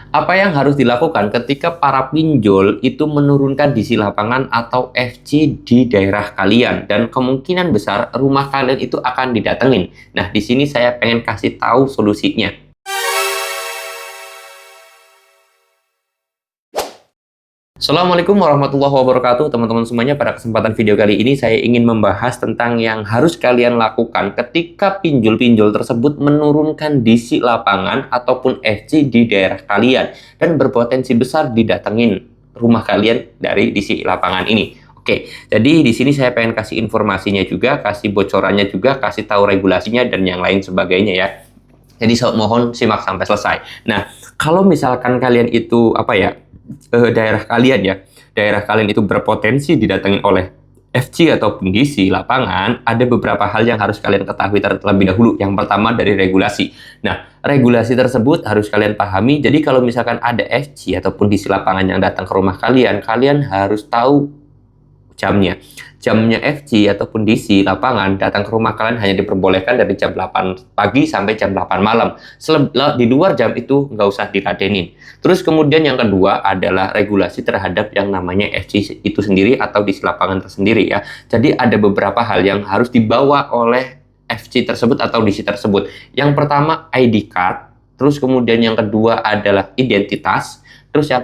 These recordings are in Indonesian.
Apa yang harus dilakukan ketika para pinjol itu menurunkan DC lapangan atau FC di daerah kalian dan kemungkinan besar rumah kalian itu akan didatengin. Nah, di sini saya pengen kasih tahu solusinya. Assalamualaikum warahmatullahi wabarakatuh teman-teman semuanya. Pada kesempatan video kali ini saya ingin membahas tentang yang harus kalian lakukan ketika pinjol-pinjol tersebut menurunkan DC lapangan ataupun FC di daerah kalian dan berpotensi besar didatengin rumah kalian dari DC lapangan ini. Oke, jadi di sini saya pengen kasih informasinya juga, kasih bocorannya juga, kasih tahu regulasinya dan yang lain sebagainya ya. Jadi mohon simak sampai selesai. Nah, kalau misalkan kalian itu daerah kalian itu berpotensi didatangi oleh FC ataupun DC lapangan, ada beberapa hal yang harus kalian ketahui terlebih dahulu. Yang pertama dari regulasi. Nah, regulasi tersebut harus kalian pahami. Jadi kalau misalkan ada FC ataupun DC lapangan yang datang ke rumah kalian, kalian harus tahu jamnya. Jamnya FC ataupun DC lapangan datang ke rumah kalian hanya diperbolehkan dari jam 8 pagi sampai jam 8 malam. Di luar jam itu nggak usah diladenin. Terus kemudian yang kedua adalah regulasi terhadap yang namanya FC itu sendiri atau DC lapangan tersendiri ya. Jadi ada beberapa hal yang harus dibawa oleh FC tersebut atau DC tersebut. Yang pertama ID card, terus kemudian yang kedua adalah identitas, terus yang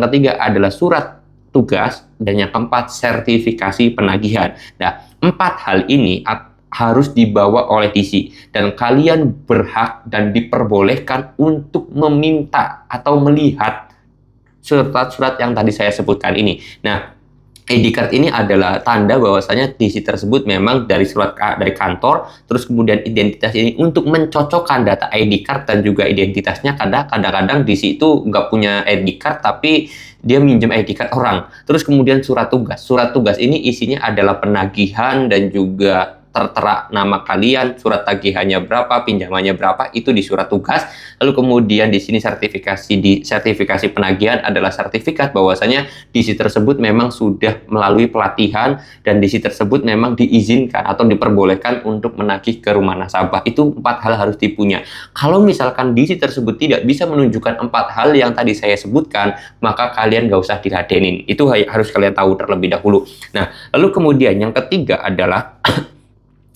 ketiga adalah surat tugas, dan yang keempat sertifikasi penagihan. Nah, 4 hal ini harus dibawa oleh DC dan kalian berhak dan diperbolehkan untuk meminta atau melihat surat-surat yang tadi saya sebutkan ini. Nah, ID card ini adalah tanda bahwasanya DC tersebut memang dari dari kantor, terus kemudian identitas ini untuk mencocokkan data ID card dan juga identitasnya. Kadang-kadang DC itu nggak punya ID card tapi dia minjem ID card orang. Terus kemudian surat tugas. Surat tugas ini isinya adalah penagihan dan juga tertera nama kalian, surat tagihannya berapa, pinjamannya berapa, itu di surat tugas. Lalu kemudian di sini sertifikasi penagihan adalah sertifikat bahwasanya DC tersebut memang sudah melalui pelatihan dan DC tersebut memang diizinkan atau diperbolehkan untuk menagih ke rumah nasabah. Itu 4 hal harus dipunya. Kalau misalkan DC tersebut tidak bisa menunjukkan 4 hal yang tadi saya sebutkan, maka kalian nggak usah diladenin. Itu harus kalian tahu terlebih dahulu. Nah, lalu kemudian yang ketiga adalah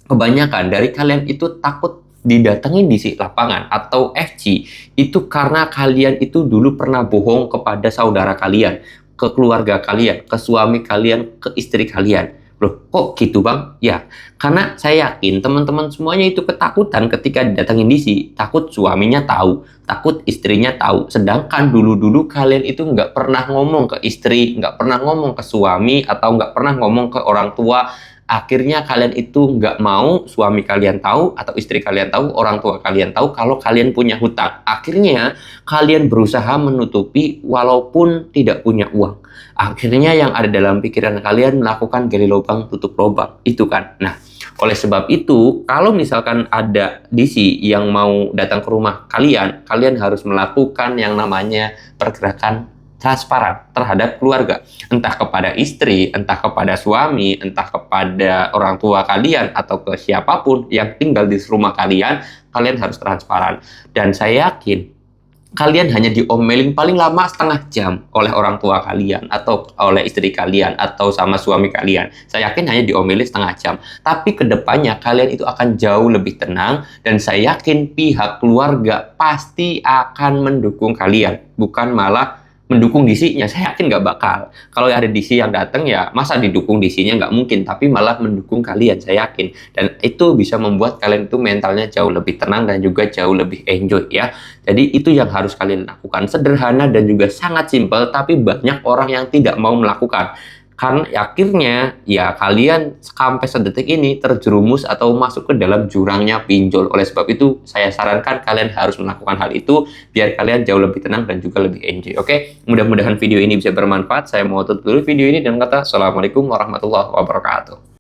kebanyakan dari kalian itu takut didatengin DC lapangan atau FC itu karena kalian itu dulu pernah bohong kepada saudara kalian, ke keluarga kalian, ke suami kalian, ke istri kalian. Loh, kok gitu bang? Ya, karena saya yakin teman-teman semuanya itu ketakutan ketika didatengin DC. Takut suaminya tahu, takut istrinya tahu. Sedangkan dulu-dulu kalian itu nggak pernah ngomong ke istri, nggak pernah ngomong ke suami, atau nggak pernah ngomong ke orang tua. Akhirnya kalian itu nggak mau suami kalian tahu atau istri kalian tahu, orang tua kalian tahu kalau kalian punya hutang. Akhirnya kalian berusaha menutupi walaupun tidak punya uang. Akhirnya yang ada dalam pikiran kalian melakukan gali lubang tutup lubang. Itu kan. Nah, oleh sebab itu, kalau misalkan ada DC yang mau datang ke rumah kalian, kalian harus melakukan yang namanya pergerakan transparan terhadap keluarga, entah kepada istri, entah kepada suami, entah kepada orang tua kalian, atau ke siapapun yang tinggal di rumah kalian, kalian harus transparan. Dan saya yakin kalian hanya diomelin paling lama setengah jam oleh orang tua kalian, atau oleh istri kalian, atau sama suami kalian. Saya yakin hanya diomelin setengah jam. Tapi kedepannya kalian itu akan jauh lebih tenang, dan saya yakin pihak keluarga pasti akan mendukung kalian, bukan malah mendukung DC-nya. Saya yakin nggak bakal. Kalau ada DC yang datang ya masa didukung DC-nya, nggak mungkin, tapi malah mendukung kalian, saya yakin. Dan itu bisa membuat kalian itu mentalnya jauh lebih tenang dan juga jauh lebih enjoy ya. Jadi itu yang harus kalian lakukan. Sederhana dan juga sangat simpel, tapi banyak orang yang tidak mau melakukan. Karena akhirnya ya kalian sampai sedetik ini terjerumus atau masuk ke dalam jurangnya pinjol. Oleh sebab itu saya sarankan kalian harus melakukan hal itu biar kalian jauh lebih tenang dan juga lebih enjoy. Oke, mudah-mudahan video ini bisa bermanfaat. Saya mau tutup dulu video ini dengan kata Assalamualaikum warahmatullahi wabarakatuh.